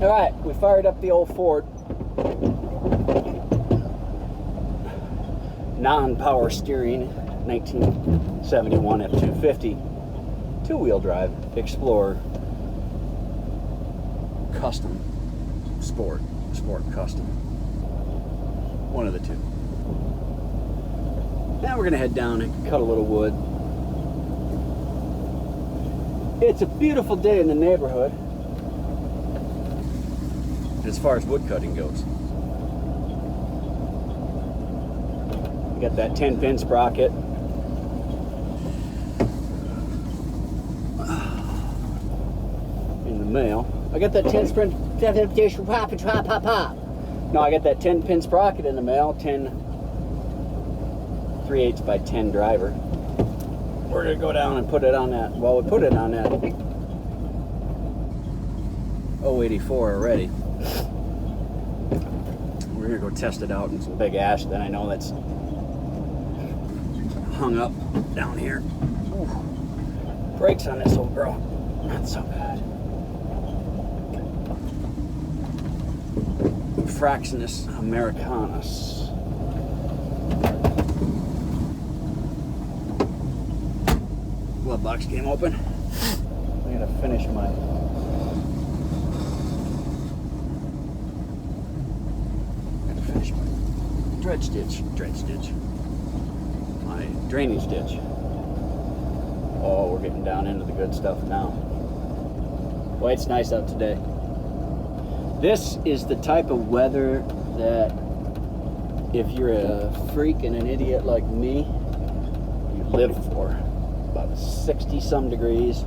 All right, we fired up the old Ford. Non-power steering, 1971 F-250, two-wheel drive, Explorer, custom, sport custom. One of the two. Now we're gonna head down and cut a little wood. It's a beautiful day in the neighborhood as far as wood cutting goes. We got that 10-pin sprocket. In the mail. I got that 10-pin No, I got that 10-pin sprocket in the mail. 10 3/8 by 10 driver. We're gonna go down and put it on that. Well, we put it on that 084 already. We're gonna go test it out in some big ash that I know that's hung up down here. Ooh. Brakes on this old girl. Not so good. Fraxinus Americanus. Glove box came open. I'm gonna finish my dredge stitch. My drainage ditch. Oh, we're getting down into the good stuff now. Boy, it's nice out today. This is the type of weather that if you're a freak and an idiot like me, you live for. About 60 some degrees.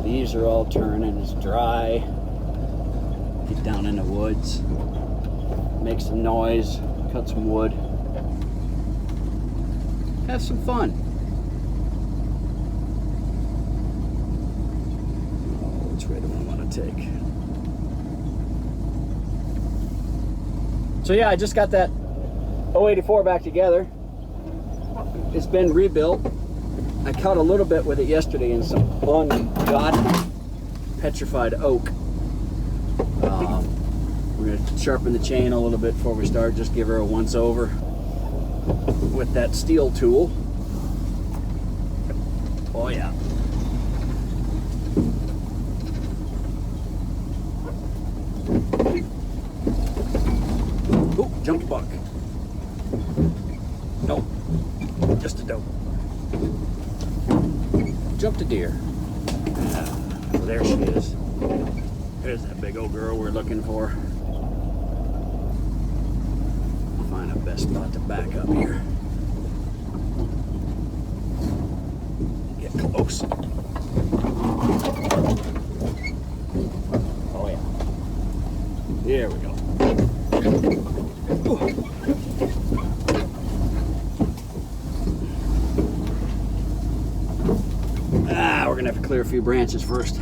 Leaves are all turning, it's dry. Get down in the woods, make some noise, cut some wood, have some fun. Oh, which way do I want to take? So yeah, I just got that 084 back together. It's been rebuilt. I cut a little bit with it yesterday in some ungodly petrified oak. We're going to sharpen the chain a little bit before we start, just give her a once over with that Stihl tool. Oh yeah. Oh, jumped buck. Nope, just a doe. Jumped a deer. Well, there she is. There's that big old girl we're looking for. Find a best spot to back up here. Get close. Oh yeah. There we go. Ooh. We're gonna have to clear a few branches first.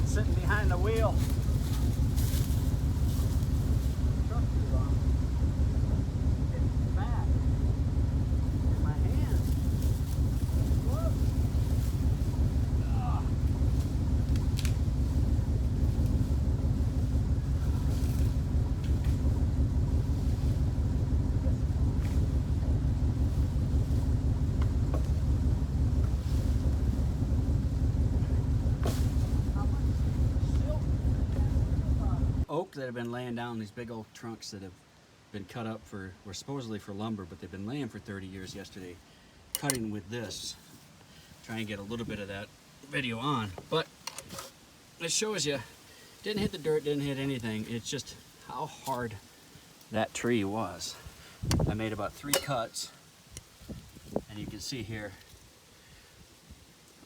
Sitting behind the wheel. Truck is on. It's back. In my hand. Whoop. Ah. Oak that have been laying down, these big old trunks that have been cut up for, were supposedly for lumber, but they've been laying for 30 years yesterday, cutting with this. Try and get a little bit of that video on, but it shows you, didn't hit the dirt, didn't hit anything. It's just how hard that tree was. I made about 3 cuts, and you can see here,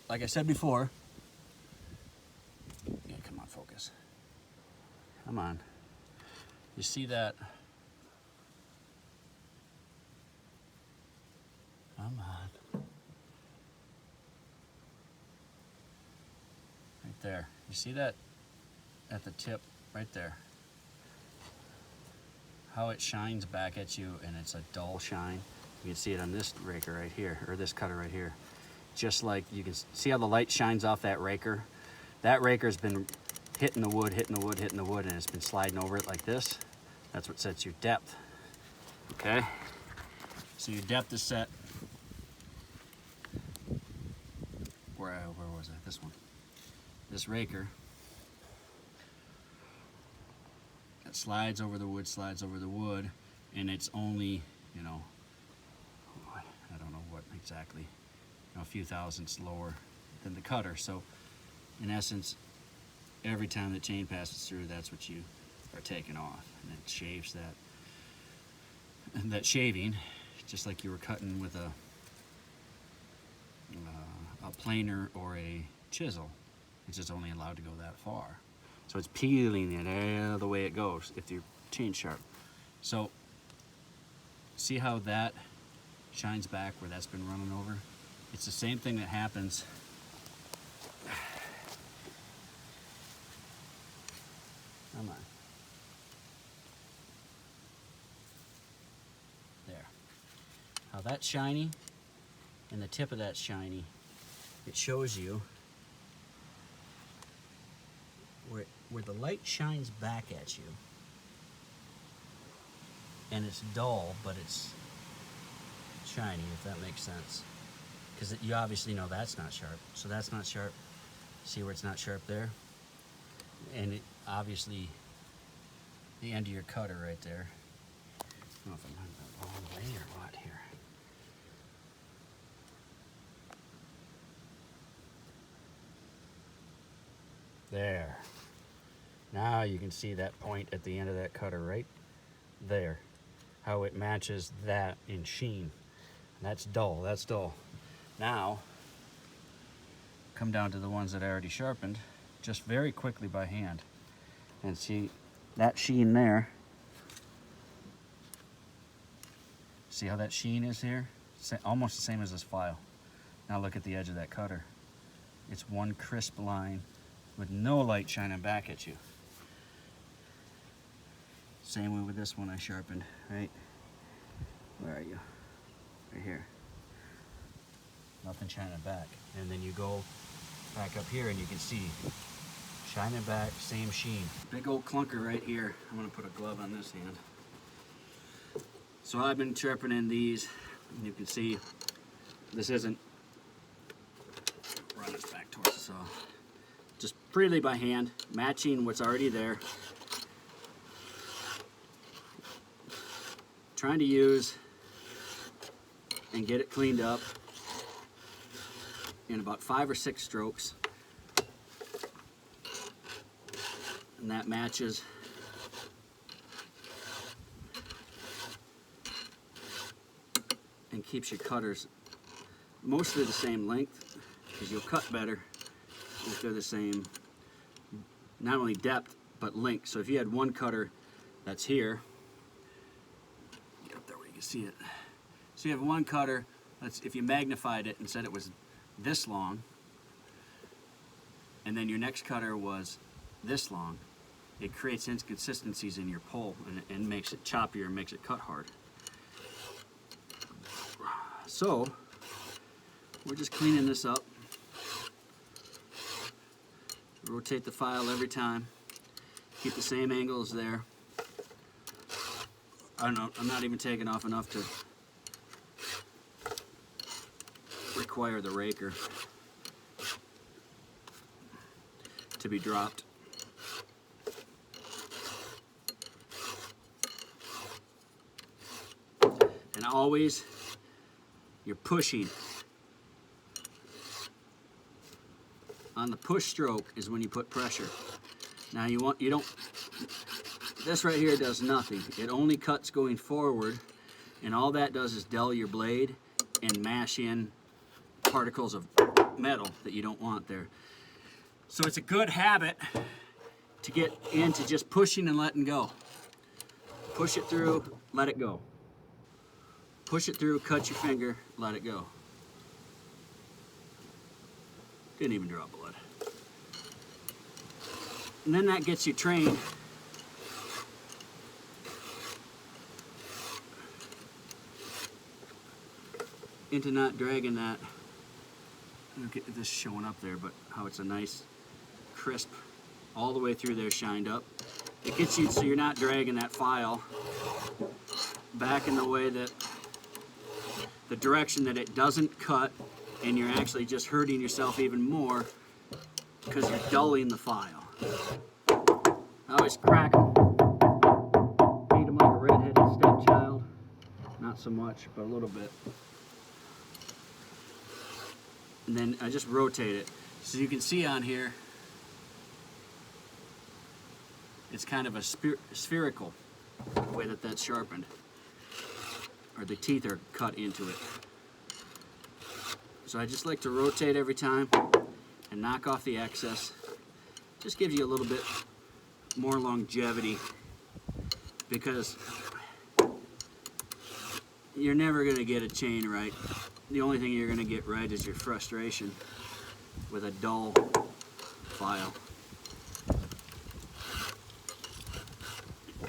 like I said before, yeah, come on, focus. Come on. You see that? Come on. Right there. You see that at the tip right there? How it shines back at you, and it's a dull shine. You can see it on this raker right here, or this cutter right here. Just like you can see how the light shines off that raker. That raker's been hitting the wood, hitting the wood, hitting the wood, and it's been sliding over it like this. That's what sets your depth. Okay? So your depth is set. Where was it? This one. This raker. It slides over the wood, and it's only, you know, I don't know what exactly, you know, a few thousandths lower than the cutter. So, in essence, every time the chain passes through, that's what you are taking off, and it shaves that shaving, just like you were cutting with a planer or a chisel. It's just only allowed to go that far. So it's peeling it the way it goes if your chain's sharp. So see how that shines back where that's been running over? It's the same thing that happens. Come on. There. How that's shiny and the tip of that's shiny. It shows you where the light shines back at you, and it's dull, but it's shiny, if that makes sense. Because you obviously know that's not sharp. So that's not sharp. See where it's not sharp there? And it obviously, the end of your cutter right there. I don't know if I'm going the wrong way or what here. There. Now you can see that point at the end of that cutter right there. How it matches that in sheen. And that's dull, that's dull. Now, come down to the ones that I already sharpened, just very quickly by hand. And see that sheen there. See how that sheen is here? Almost the same as this file. Now look at the edge of that cutter. It's one crisp line with no light shining back at you. Same way with this one I sharpened, right? Where are you? Right here. Nothing shining back. And then you go back up here and you can see shining back, same sheen. Big old clunker right here. I'm gonna put a glove on this hand. So I've been sharpening these, and you can see this isn't, run this back towards the saw. Just freely by hand, matching what's already there. Trying to use and get it cleaned up in about 5 or 6 strokes. And that matches and keeps your cutters mostly the same length, because you'll cut better if they're the same, not only depth but length. So if you had one cutter that's here, get up there where you can see it. So you have one cutter, if you magnified it and said it was this long, and then your next cutter was this long, it creates inconsistencies in your pull, and makes it choppier and makes it cut hard. So we're just cleaning this up. Rotate the file every time. Keep the same angles there. I'm not even taking off enough to require the raker to be dropped. And always, you're pushing. On the push stroke is when you put pressure. Now you don't, this right here does nothing. It only cuts going forward, and all that does is dull your blade and mash in particles of metal that you don't want there. So it's a good habit to get into just pushing and letting go. Push it through, let it go. Push it through, cut your finger, let it go. Didn't even draw blood. And then that gets you trained into not dragging that. Look at this showing up there, but how it's a nice crisp all the way through there, shined up. It gets you so you're not dragging that file back in the way that the direction that it doesn't cut, and you're actually just hurting yourself even more because you're dulling the file. I always crack them, beat them like a redheaded stepchild. Not so much, but a little bit. And then I just rotate it. So you can see on here, it's kind of a spherical way that that's sharpened, or the teeth are cut into it. So I just like to rotate every time and knock off the excess. Just gives you a little bit more longevity, because you're never going to get a chain right. The only thing you're going to get right is your frustration with a dull file.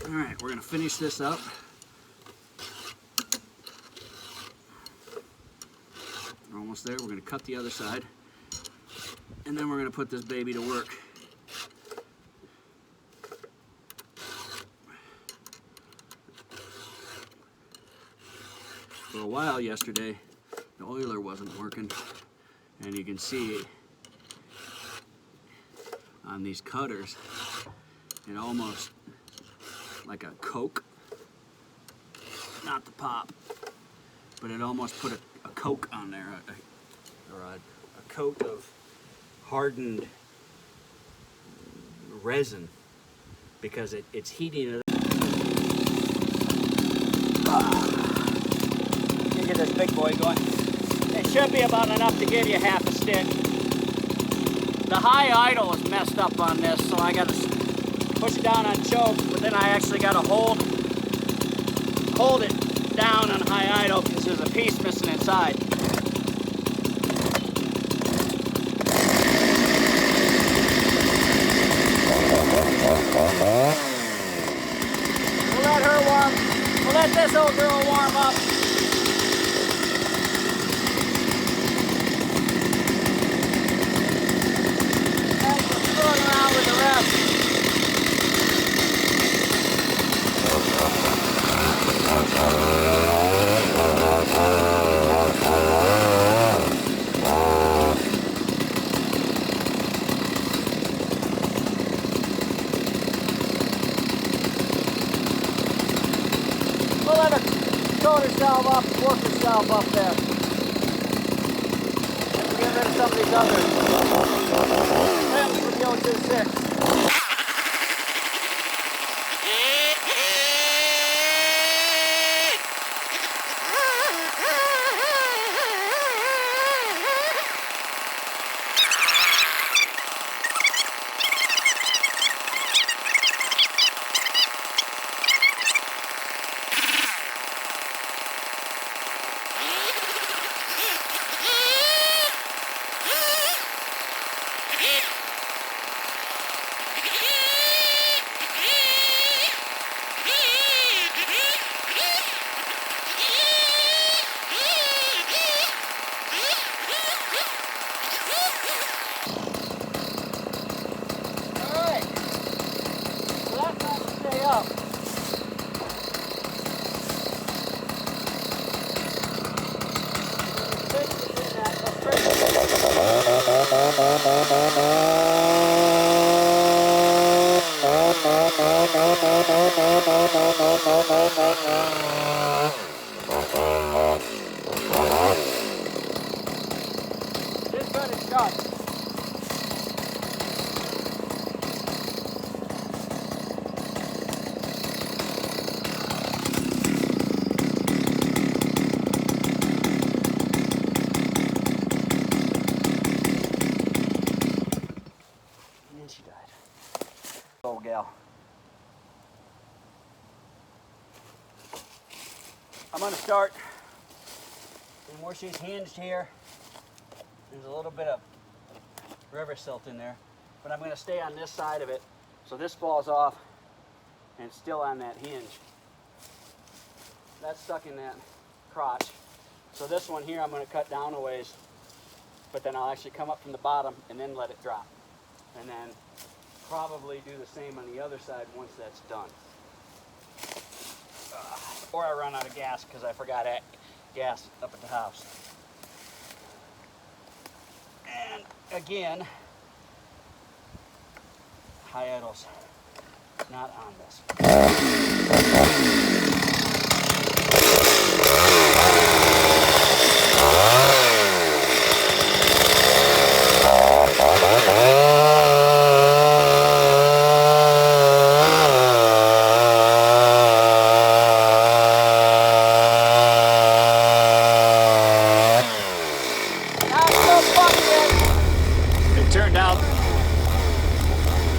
Alright, we're going to finish this up. We're almost there. We're going to cut the other side, and then we're going to put this baby to work. For a while yesterday, the oiler wasn't working, and you can see on these cutters, it almost like a Coke, not the pop, but it almost put a Coke on there, or a coat of hardened resin, because it's heating it up. Get this big boy going. It should be about enough to give you half a stick. The high idle is messed up on this, so I got to push it down on choke, but then I actually got to hold it down on high idle because there's a piece missing inside. We'll let her warm. We'll let this old girl warm up. Around with the rest. We'll let her coat herself up, work herself up there. Let's get rid of some of these others. Go to 6. Shot. And then she died. Old gal. I'm going to start, and where she's hinged here, there's a little bit of river silt in there, but I'm going to stay on this side of it, so this falls off and it's still on that hinge. That's stuck in that crotch. So this one here I'm going to cut down a ways, but then I'll actually come up from the bottom and then let it drop. And then probably do the same on the other side once that's done. Or I run out of gas because I forgot gas up at the house. And again, high idles not on this.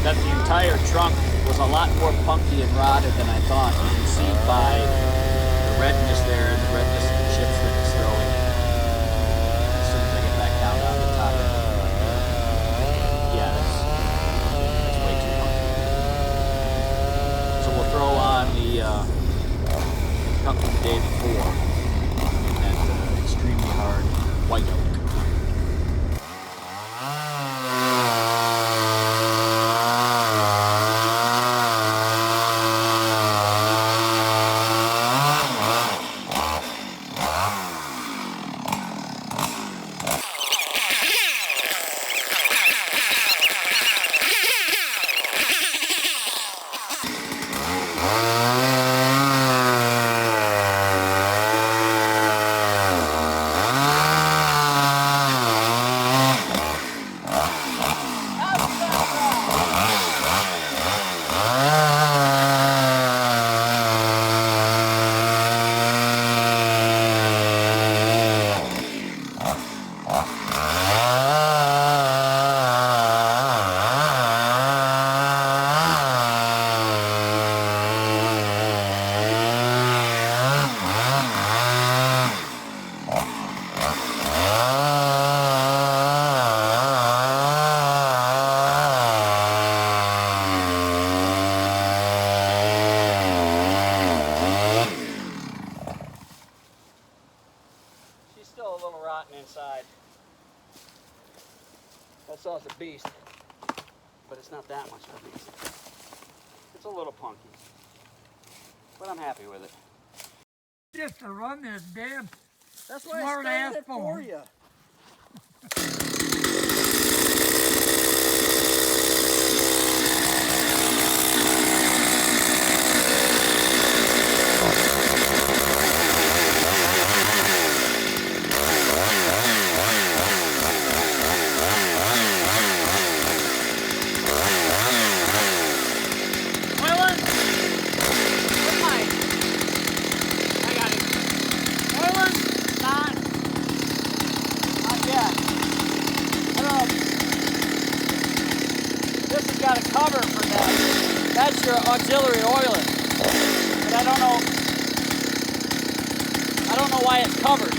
That the entire trunk was a lot more punky and rotted than I thought. You can see by the redness there and the redness of the chips that it's throwing. As soon as I get back down on the top of it. Yeah, that's way too punky. So we'll throw on the company the day before in that extremely hard white oak. Inside. That saw's a beast, but it's not that much of a beast. It's a little punky, but I'm happy with it. Just to run this damn That's why smart I ass started it for phone. you. Got a cover for that. That's your auxiliary oiler. But I don't know why it's covered.